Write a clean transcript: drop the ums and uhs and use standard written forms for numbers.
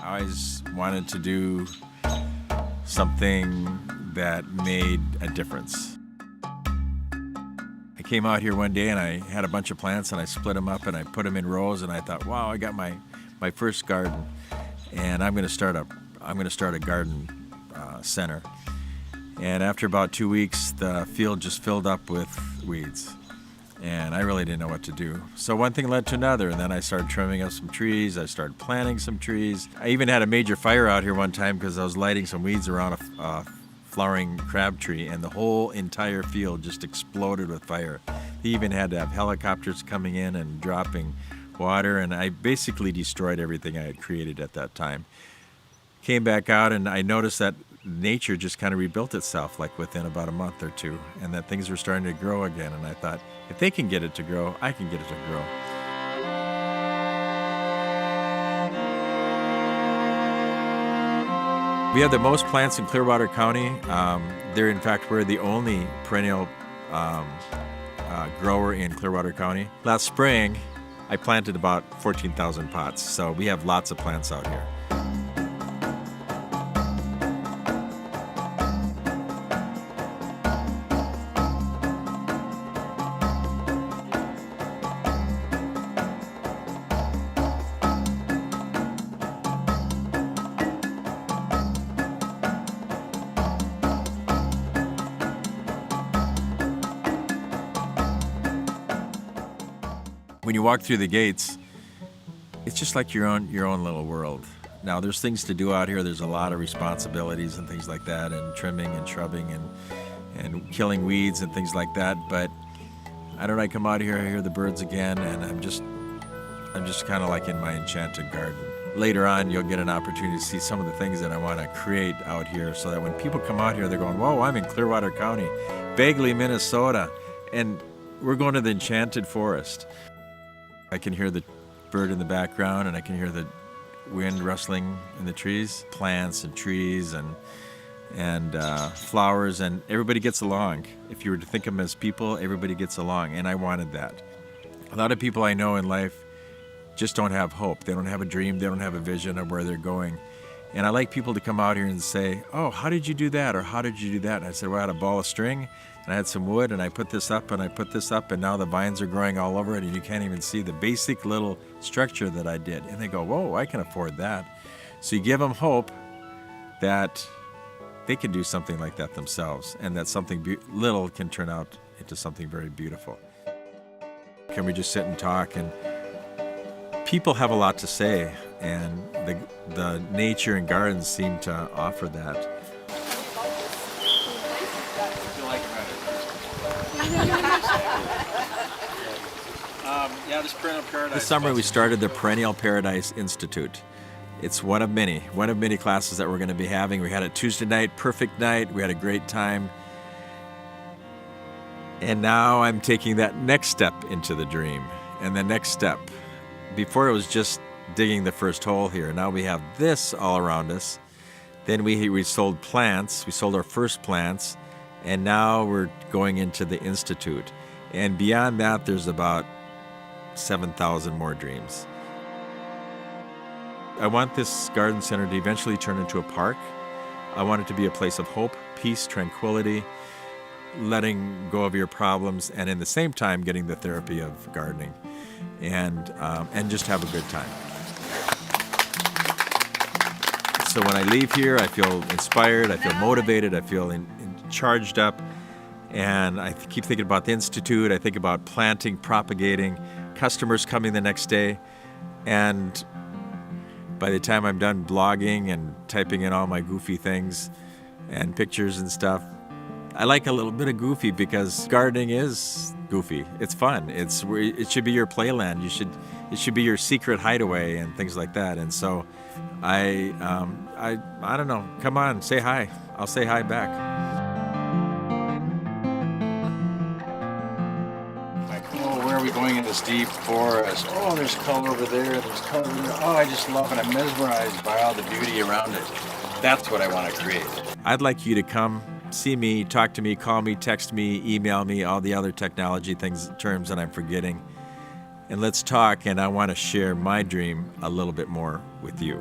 I always wanted to do something that made a difference. I came out here one day and I had a bunch of plants and I split them up and I put them in rows and I thought, wow, I got my first garden, and I'm going to start a garden center. And after about 2 weeks, the field just filled up with weeds, and I really didn't know what to do. So one thing led to another, and then I started trimming up some trees. I started planting some trees. I even had a major fire out here one time because I was lighting some weeds around a flowering crab tree, and the whole entire field just exploded with fire. They even had to have helicopters coming in and dropping water, and I basically destroyed everything I had created at that time. Came back out and I noticed that nature just kind of rebuilt itself like within about a month or two, and that things were starting to grow again, and I thought, if they can get it to grow, I can get it to grow. We have the most plants in Clearwater County. In fact, we're the only perennial grower in Clearwater County. Last spring, I planted about 14,000 pots, so we have lots of plants out here. When you walk through the gates, it's just like your own little world. Now, there's things to do out here. There's a lot of responsibilities and things like that, and trimming and shrubbing and killing weeds and things like that. But I don't know, I come out here, I hear the birds again, and I'm just kind of like in my enchanted garden. Later on, you'll get an opportunity to see some of the things that I want to create out here, so that when people come out here, they're going, whoa, I'm in Clearwater County, Bagley, Minnesota, and we're going to the enchanted forest. I can hear the bird in the background, and I can hear the wind rustling in the trees, plants and trees and flowers, and everybody gets along. If you were to think of them as people, everybody gets along, and I wanted that. A lot of people I know in life just don't have hope. They don't have a dream. They don't have a vision of where they're going. And I like people to come out here and say, oh, how did you do that? Or how did you do that? And I said, well, I had a ball of string, and I had some wood, and I put this up, and I put this up, and now the vines are growing all over it, and you can't even see the basic little structure that I did. And they go, whoa, I can afford that. So you give them hope that they can do something like that themselves, and that something little can turn out into something very beautiful. Can we just sit and talk? And people have a lot to say, and the nature and gardens seem to offer that. Yeah, this perennial paradise. This summer we started the Perennial Paradise Institute. It's one of many classes that we're going to be having. We had it Tuesday night, perfect night. We had a great time. And now I'm taking that next step into the dream. And the next step, before it was just digging the first hole here. Now we have this all around us. Then we sold plants. We sold our first plants. And now we're going into the Institute. And beyond that, there's about 7,000 more dreams. I want this garden center to eventually turn into a park. I want it to be a place of hope, peace, tranquility, letting go of your problems, and in the same time getting the therapy of gardening, and just have a good time. So when I leave here, I feel inspired, I feel motivated, I feel charged up, and I keep thinking about the Institute. I think about planting, propagating, customers coming the next day, and by the time I'm done blogging and typing in all my goofy things and pictures and stuff, I like a little bit of goofy because gardening is goofy. It's fun. It should be your playland. It should be your secret hideaway and things like that. And so I don't know. Come on, say hi. I'll say hi back. Where are we going in this deep forest? Oh, there's color over there, there's color over there. Oh, I just love it. I'm mesmerized by all the beauty around it. That's what I want to create. I'd like you to come, see me, talk to me, call me, text me, email me, all the other technology terms that I'm forgetting. And let's talk, and I want to share my dream a little bit more with you.